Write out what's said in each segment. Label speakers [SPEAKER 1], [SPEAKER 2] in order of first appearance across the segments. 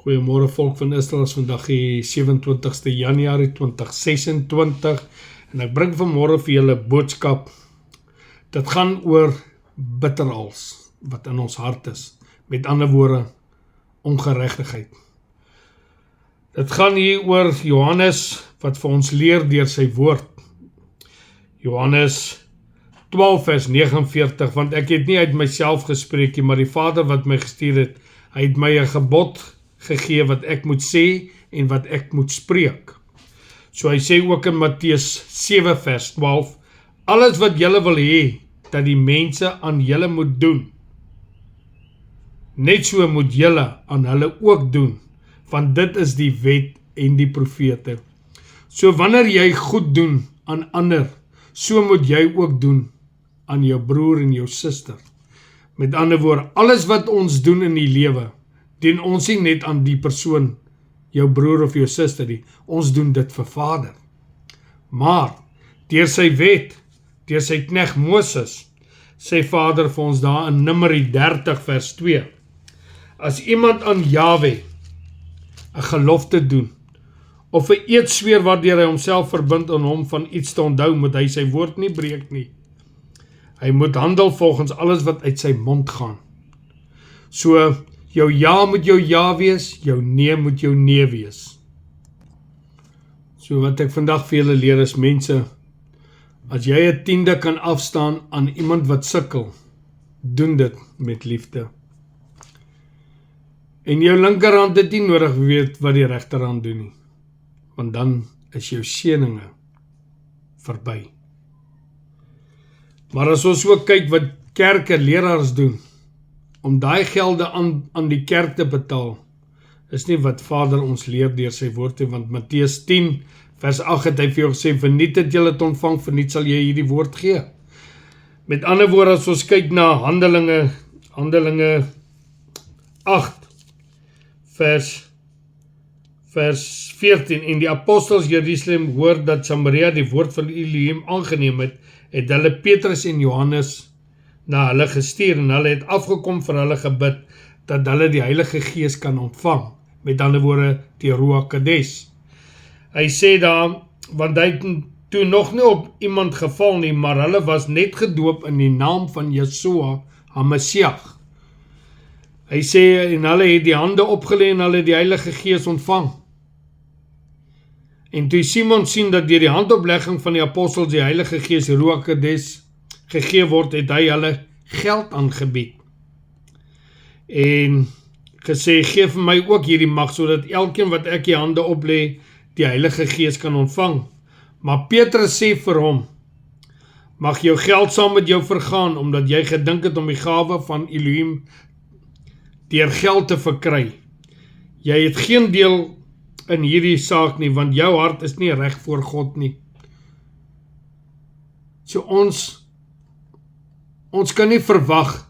[SPEAKER 1] Goeiemôre volk van Israel, is vandag die 27ste Januarie 2026 en ek bring vanmôre vir julle boodskap. Dit gaan oor bitterhals wat in ons hart is. Met ander woorde, ongeregtigheid. Dit gaan hier oor Johannes wat vir ons leer deur sy woord. Johannes 12 vers 49, want ek het nie uit myself gespreek nie, maar die Vader wat my gestuur het, hy het my 'n gebod gegee wat ek moet sê en wat ek moet spreek. So hy sê ook in Matteus 7 vers 12, alles wat julle wil hê dat die mense aan julle moet doen, net so moet julle aan hulle ook doen, want dit is die wet en die profete. So wanneer jy goed doen aan ander, so moet jy ook doen aan jou broer en jou suster. Met ander woorde, alles wat ons doen in die lewe, doen ons nie net aan die persoon, jou broer of jou suster nie, ons doen dit vir Vader. Maar, deur sy wet, deur sy knegt Moses, sê Vader vir ons daar in Numeri 30 vers 2, as iemand aan Jahwe 'n gelofte doen, of 'n eed sweer waardeur hy homself verbind aan hom van iets te onthou, moet hy sy woord nie breek nie. Hy moet handel volgens alles wat uit sy mond gaan. So, jou ja moet jou ja wees, jou nee moet jou nee wees. So wat ek vandag vir julle leer is, mense, as jy 'n 10de kan afstaan aan iemand wat sukkel, doen dit met liefde. En jou linkerhand het nie nodig weet wat die regterhand doen nie, want dan is jou seëninge verby. Maar as ons ook kyk wat kerke, leraars doen, om daai gelde aan die kerk te betaal, is nie wat Vader ons leer deur sy woord, want Matteus 10 vers 8 het hy vir jou gesê, verniet het julle te ontvang, verniet sal jy hierdie woord gee. Met ander woorde, as ons kyk na Handelinge 8 vers 14, en die apostels Jerusalem hoor dat Samaria die woord van Elohim aangeneem het hulle Petrus en Johannes na hulle gestuur, en hulle het afgekom vir hulle gebid, dat hulle die Heilige Gees kan ontvang, met ander woorde die Ruach Kadesh. Hy sê daar, want hy het toe nog nie op iemand geval nie, maar hulle was net gedoop in die naam van Yeshua HaMashiach. Hy sê, en hulle het die hande opgelê en hulle die Heilige Gees ontvang. En toe Simon sien dat deur die handoplegging van die apostels die Heilige Gees Ruach Kadesh gegee word, het hy hulle geld aangebied. En gesê, geef vir my ook hierdie mag, sodat elkeen wat ek die hande oplê, die Heilige Gees kan ontvang. Maar Petrus sê vir hom, mag jou geld saam met jou vergaan, omdat jy gedink het om die gawe van Elohim deur geld te verkry. Jy het geen deel in hierdie saak nie, want jou hart is nie reg voor God nie. So ons kan nie verwag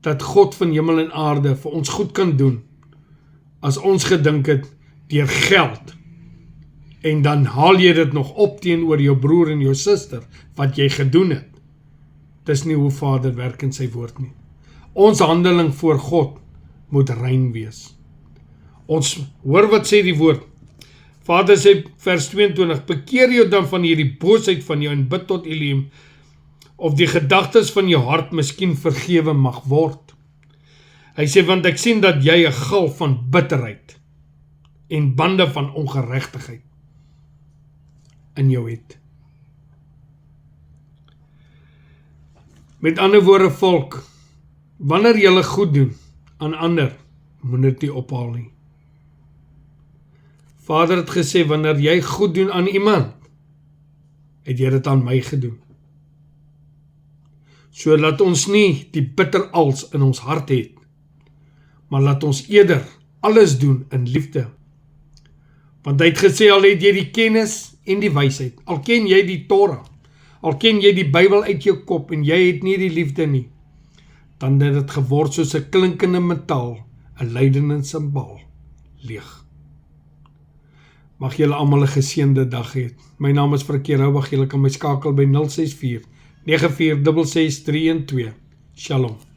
[SPEAKER 1] dat God van hemel en aarde vir ons goed kan doen, as ons gedink het deur geld, en dan haal jy dit nog op teenoor jou broer en jou suster, wat jy gedoen het. Dis nie hoe Vader werk in sy woord nie. Ons handeling voor God moet rein wees. Ons hoor wat sê die woord. Vader sê vers 22, bekeer jou dan van hierdie boosheid van jou en bid tot Elohim, of die gedagtes van jou hart miskien vergewe mag word. Hy sê, want ek sien dat jy 'n gil van bitterheid en bande van ongeregtigheid in jou het. Met ander woorde, volk, wanneer jy goed doen aan ander, moet dit nie ophaal nie. Vader het gesê, wanneer jy goed doen aan iemand, het jy dit aan my gedoen. So laat ons nie die bitterals in ons hart het, maar laat ons eerder alles doen in liefde. Want hy het gesê, al het jy die kennis en die wysheid, al ken jy die Torah, al ken jy die Bybel uit jou kop, en jy het nie die liefde nie, dan het dit geword soos 'n klinkende metaal, 'n lydende simbaal, leeg. Mag julle almal 'n geseënde dag hê. My naam is Frikkie Roubach, julle kan my skakel by 064 9466 312. Shalom.